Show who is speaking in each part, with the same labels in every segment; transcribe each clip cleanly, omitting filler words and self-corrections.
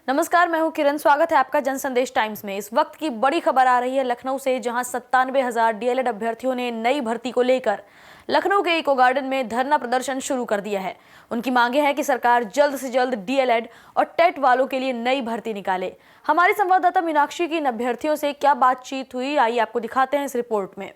Speaker 1: नमस्कार, मैं हूं किरण। स्वागत है आपका जन संदेश टाइम्स में। इस वक्त की बड़ी खबर आ रही है लखनऊ से, जहां 97,000 डीएलएड अभ्यर्थियों ने नई भर्ती को लेकर लखनऊ के इको गार्डन में धरना प्रदर्शन शुरू कर दिया है। उनकी मांगे हैं कि सरकार जल्द से जल्द डीएलएड और टेट वालों के लिए नई भर्ती निकाले। हमारी संवाददाता मीनाक्षी की इन अभ्यर्थियों से क्या बातचीत हुई, आइए आपको दिखाते हैं इस रिपोर्ट में।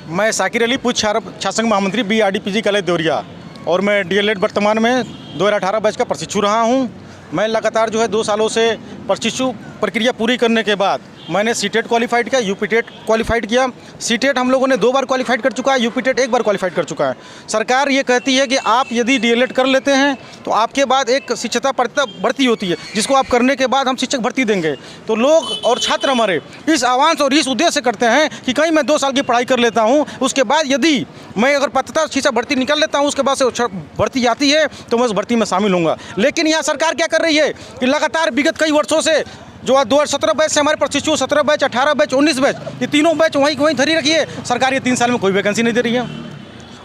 Speaker 2: मैं साकिर अली, पूर्व छात्र महामंत्री बीआरडीपीजी कॉलेज देवरिया, और मैं डीएलएड वर्तमान में 2018 बैच का प्रशिक्षु रहा हूं। मैं लगातार 2 सालों से प्रशिक्षु प्रक्रिया पूरी करने के बाद मैंने सीटेट क्वालिफाइड किया, यूपीटेट क्वालिफाइड किया। सीटेट हम लोगों ने 2 बार क्वालिफाइड कर चुका है, यूपीटेट 1 बार क्वालिफाइड कर चुका है। सरकार ये कहती है कि आप यदि डीएलएड कर लेते हैं तो आपके बाद एक शिक्षकता भर्ती होती है, जिसको आप करने के बाद हम शिक्षक भर्ती देंगे। तो लोग और छात्र हमारे इस आह्वान और इस उद्देश्य से करते हैं कि कहीं मैं 2 साल की पढ़ाई कर लेता हूँ, उसके बाद यदि मैं अगर पात्रता शिक्षक भर्ती निकल लेता हूँ, उसके बाद से भर्ती आती है तो मैं उस भर्ती में शामिल होऊंगा। लेकिन यहाँ सरकार क्या कर रही है कि लगातार विगत कई वर्षों से जो 2017 बैच से हमारे प्रशिक्षु 17 बैच, 18 बैच, 19 बैच, ये तीनों बैच वहीं धरी रखी है। सरकार ये 3 साल में कोई वैकेंसी नहीं दे रही है।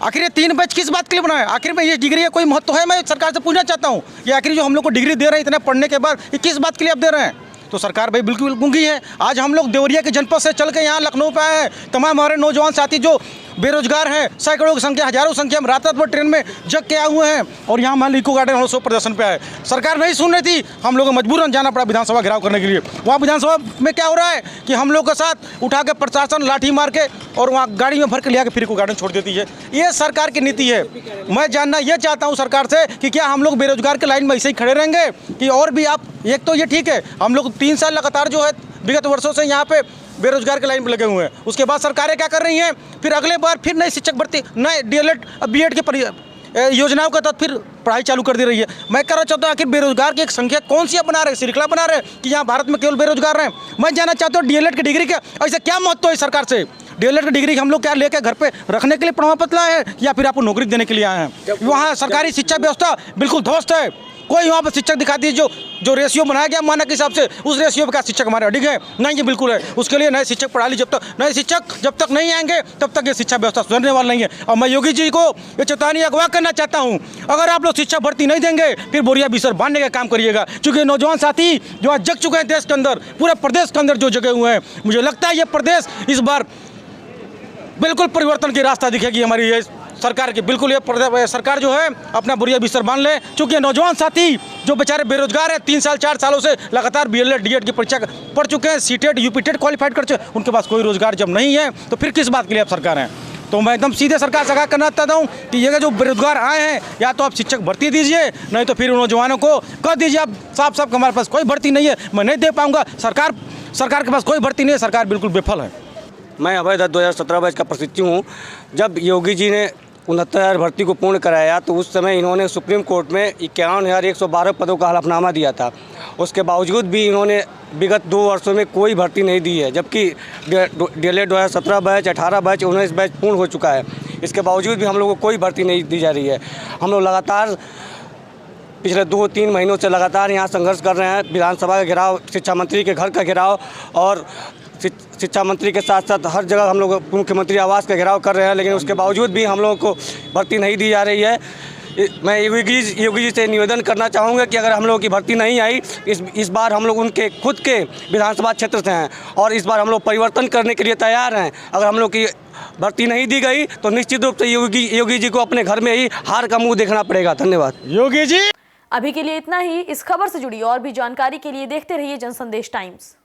Speaker 2: आखिर ये 3 बैच किस बात के लिए बनाए? आखिर में ये डिग्री का कोई महत्व है? मैं सरकार से पूछना चाहता हूँ कि आखिर जो हम लोग को डिग्री दे रहे हैं इतना पढ़ने के बाद, ये किस बात के लिए आप दे रहे हैं? तो सरकार भाई बिल्कुल गूंगी है। आज हम लोग देवरिया के जनपद से चल के यहाँ लखनऊ पे आए हैं। तमाम हमारे नौजवान साथी जो बेरोजगार हैं, सैकड़ों की संख्या, हजारों की संख्या में रात भर ट्रेन में जग के आए हुए हैं, और यहाँ मान इको गार्डन हम लोग प्रदर्शन पे आए। सरकार नहीं सुन रही थी, हम लोगों को मजबूरन जाना पड़ा विधानसभा घेराव करने के लिए। वहाँ विधानसभा में क्या हो रहा है कि हम लोग के साथ उठा के प्रशासन लाठी मार के और वहाँ गाड़ी में भर के लिया के फिर इको गार्डन छोड़ देती है। ये सरकार की नीति है। मैं जानना ये चाहता हूँ सरकार से कि क्या हम लोग बेरोजगार के लाइन में ऐसे ही खड़े रहेंगे कि और भी आप, एक तो ये ठीक है हम लोग 3 साल लगातार जो है विगत वर्षों से यहाँ पे बेरोजगार के लाइन पर लगे हुए हैं, उसके बाद सरकारें क्या कर रही हैं, फिर अगले बार फिर नई शिक्षक भर्ती, नए डीएलएड बीएड के योजनाओं के तहत फिर पढ़ाई चालू कर दे रही है। मैं कहना चाहता हूँ आखिर बेरोजगार की एक संख्या कौन सी बना रहे, श्रृंखला बना रहे कि यहाँ भारत में केवल बेरोजगार हैं? मैं जानना चाहता हूँ डीएलएड की डिग्री का ऐसा क्या महत्व है सरकार से? डीएलएड की डिग्री हम लोग क्या लेकर घर पे रखने के लिए प्रमाण पत्र लाए हैं या फिर आपको नौकरी देने के लिए आए हैं? वहाँ सरकारी शिक्षा व्यवस्था बिल्कुल ध्वस्त है। कोई वहाँ पर शिक्षक दिखा दीजिए जो रेशियो बनाया गया मानक के हिसाब से, उस रेशियो पर क्या शिक्षक हमारे अडिग है? नहीं, ये बिल्कुल है। उसके लिए नए शिक्षक पढ़ा ली, नए शिक्षक जब तक नहीं आएंगे तब तक ये शिक्षा व्यवस्था सुधरने वाला नहीं है। और मैं योगी जी को ये चेतावनी अगवा करना चाहता हूँ, अगर आप लोग शिक्षा भर्ती नहीं देंगे फिर बोरिया बिस्तर बांधने का काम करिएगा। क्योंकि नौजवान साथी जो आज जग चुके हैं देश के अंदर, पूरे प्रदेश के अंदर जो जगे हुए हैं, मुझे लगता है ये प्रदेश इस बार बिल्कुल परिवर्तन की रास्ता दिखेगी हमारी ये सरकार की। बिल्कुल ये सरकार जो है अपना बुरिया बिस्तर बांध ले। चूँकि नौजवान साथी जो बेचारे बेरोजगार हैं, 3 साल 4 सालों से लगातार बीएलएड डीएड की परीक्षा पढ़ चुके हैं, सीटेट यूपीटेट क्वालिफाइड कर चुके हैं, उनके पास कोई रोजगार जब नहीं है तो फिर किस बात के लिए आप सरकार हैं? तो मैं एकदम सीधे सरकार से आगाह करना चाहता हूँ कि ये जो बेरोजगार आए हैं, या तो आप शिक्षक भर्ती दीजिए, नहीं तो फिर नौजवानों को कह दीजिए आप साफ साफ हमारे पास कोई भर्ती नहीं है, मैं नहीं दे पाऊँगा। सरकार के पास कोई भर्ती नहीं है, सरकार बिल्कुल विफल है।
Speaker 3: मैं अभय दत्त 2017 बैच का प्रशिक्षु हूँ। जब योगी जी ने 69,000 भर्ती को पूर्ण कराया तो उस समय इन्होंने सुप्रीम कोर्ट में 51,112 पदों का हलफनामा दिया था। उसके बावजूद भी इन्होंने विगत 2 वर्षों में कोई भर्ती नहीं दी है, जबकि डीएलएड 2017 बैच, 18 बैच, 19 बैच पूर्ण हो चुका है। इसके बावजूद भी हम लोगों को कोई भर्ती नहीं दी जा रही है। हम लोग लगातार पिछले 2-3 महीनों से लगातार यहाँ संघर्ष कर रहे हैं। विधानसभा का घेराव, शिक्षा मंत्री के घर का घेराव, और शिक्षा मंत्री के साथ साथ हर जगह हम लोग मुख्यमंत्री आवास का घेराव कर रहे हैं, लेकिन उसके बावजूद भी हम लोगों को भर्ती नहीं दी जा रही है। मैं योगी जी से निवेदन करना चाहूँगा कि अगर हम लोगों की भर्ती नहीं आई, इस बार हम लोग उनके खुद के विधानसभा क्षेत्र से हैं और इस बार हम लोग परिवर्तन करने के लिए तैयार हैं। अगर हम लोग की भर्ती नहीं दी गई तो निश्चित रूप से योगी जी को अपने घर में ही हार का मुँह देखना पड़ेगा। धन्यवाद
Speaker 2: योगी जी।
Speaker 1: अभी के लिए इतना ही। इस खबर से जुड़ी और भी जानकारी के लिए देखते रहिए जन संदेश टाइम्स।